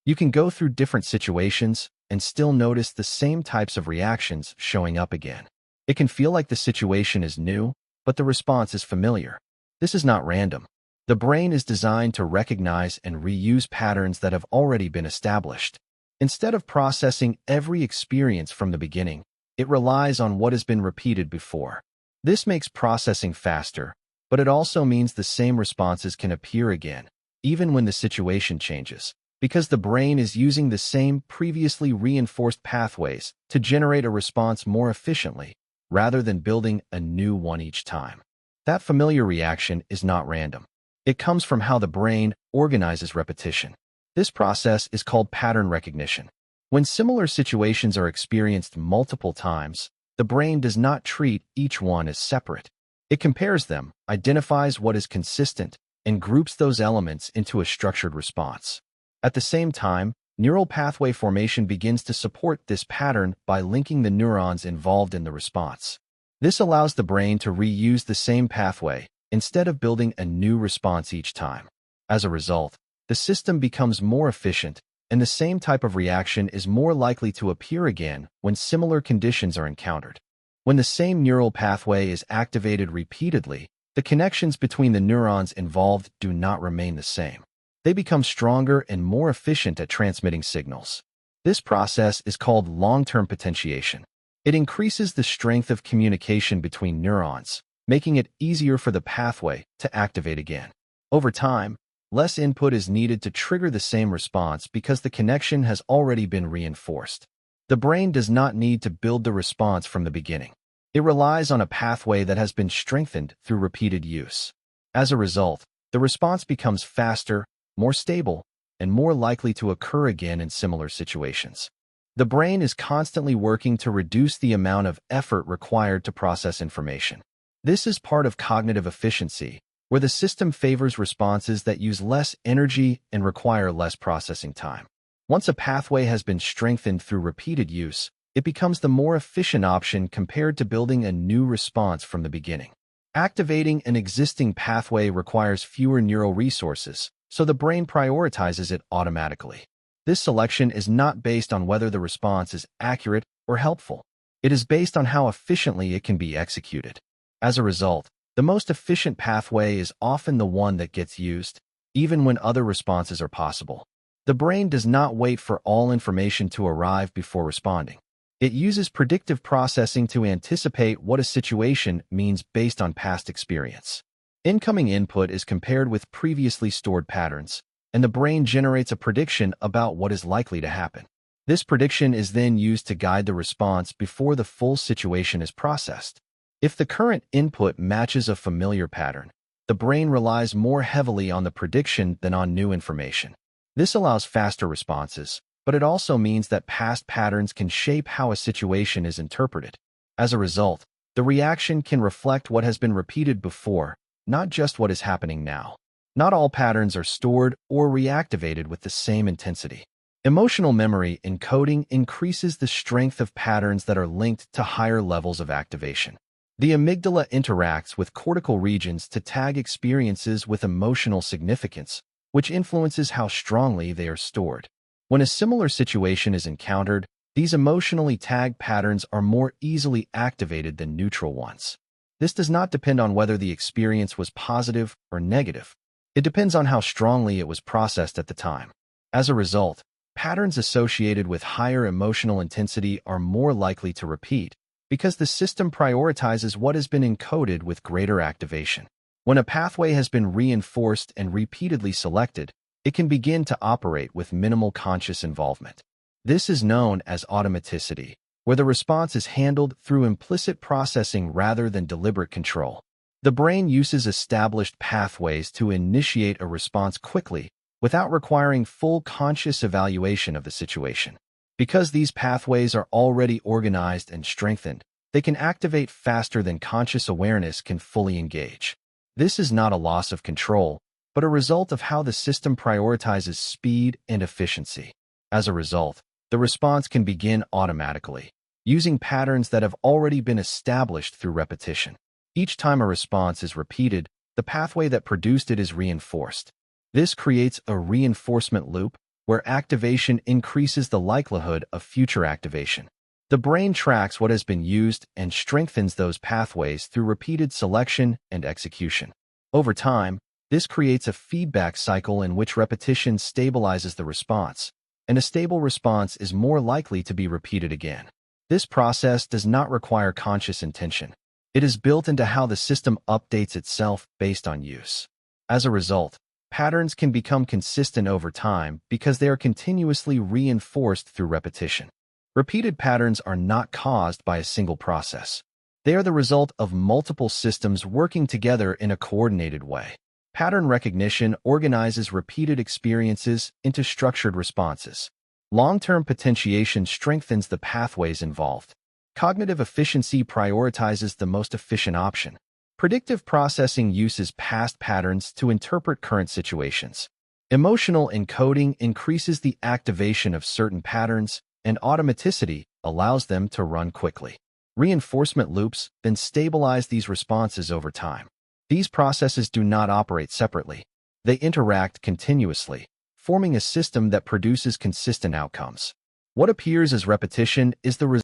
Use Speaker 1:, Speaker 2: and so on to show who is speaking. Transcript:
Speaker 1: You can go through different situations and still notice the same types of reactions showing up again. It can feel like the situation is new, but the response is familiar. This is not random. The brain is designed to recognize and reuse patterns that have already been established. Instead of processing every experience from the beginning, it relies on what has been repeated before. This makes processing faster, but it also means the same responses can appear again, even when the situation changes, because the brain is using the same previously reinforced pathways to generate a response more efficiently, rather than building a new one each time. That familiar reaction is not random. It comes from how the brain organizes repetition. This process is called pattern recognition. When similar situations are experienced multiple times, the brain does not treat each one as separate. It compares them, identifies what is consistent, and groups those elements into a structured response. At the same time, neural pathway formation begins to support this pattern by linking the neurons involved in the response. This allows the brain to reuse the same pathway instead of building a new response each time. As a result, the system becomes more efficient, and the same type of reaction is more likely to appear again when similar conditions are encountered. When the same neural pathway is activated repeatedly, the connections between the neurons involved do not remain the same. They become stronger and more efficient at transmitting signals. This process is called long-term potentiation. It increases the strength of communication between neurons, making it easier for the pathway to activate again. Over time, less input is needed to trigger the same response because the connection has already been reinforced. The brain does not need to build the response from the beginning. It relies on a pathway that has been strengthened through repeated use. As a result, the response becomes faster, more stable, and more likely to occur again in similar situations. The brain is constantly working to reduce the amount of effort required to process information. This is part of cognitive efficiency, where the system favors responses that use less energy and require less processing time. Once a pathway has been strengthened through repeated use, it becomes the more efficient option compared to building a new response from the beginning. Activating an existing pathway requires fewer neural resources, so the brain prioritizes it automatically. This selection is not based on whether the response is accurate or helpful. It is based on how efficiently it can be executed. As a result, the most efficient pathway is often the one that gets used, even when other responses are possible. The brain does not wait for all information to arrive before responding. It uses predictive processing to anticipate what a situation means based on past experience. Incoming input is compared with previously stored patterns, and the brain generates a prediction about what is likely to happen. This prediction is then used to guide the response before the full situation is processed. If the current input matches a familiar pattern, the brain relies more heavily on the prediction than on new information. This allows faster responses, but it also means that past patterns can shape how a situation is interpreted. As a result, the reaction can reflect what has been repeated before, not just what is happening now. Not all patterns are stored or reactivated with the same intensity. Emotional memory encoding increases the strength of patterns that are linked to higher levels of activation. The amygdala interacts with cortical regions to tag experiences with emotional significance, which influences how strongly they are stored. When a similar situation is encountered, these emotionally tagged patterns are more easily activated than neutral ones. This does not depend on whether the experience was positive or negative. It depends on how strongly it was processed at the time. As a result, patterns associated with higher emotional intensity are more likely to repeat because the system prioritizes what has been encoded with greater activation. When a pathway has been reinforced and repeatedly selected, it can begin to operate with minimal conscious involvement. This is known as automaticity, where the response is handled through implicit processing rather than deliberate control. The brain uses established pathways to initiate a response quickly without requiring full conscious evaluation of the situation. Because these pathways are already organized and strengthened, they can activate faster than conscious awareness can fully engage. This is not a loss of control, but a result of how the system prioritizes speed and efficiency. As a result, the response can begin automatically, using patterns that have already been established through repetition. Each time a response is repeated, the pathway that produced it is reinforced. This creates a reinforcement loop where activation increases the likelihood of future activation. The brain tracks what has been used and strengthens those pathways through repeated selection and execution. Over time, this creates a feedback cycle in which repetition stabilizes the response, and a stable response is more likely to be repeated again. This process does not require conscious intention. It is built into how the system updates itself based on use. As a result, patterns can become consistent over time because they are continuously reinforced through repetition. Repeated patterns are not caused by a single process. They are the result of multiple systems working together in a coordinated way. Pattern recognition organizes repeated experiences into structured responses. Long-term potentiation strengthens the pathways involved. Cognitive efficiency prioritizes the most efficient option. Predictive processing uses past patterns to interpret current situations. Emotional encoding increases the activation of certain patterns, and automaticity allows them to run quickly. Reinforcement loops then stabilize these responses over time. These processes do not operate separately. They interact continuously, forming a system that produces consistent outcomes. What appears as repetition is the result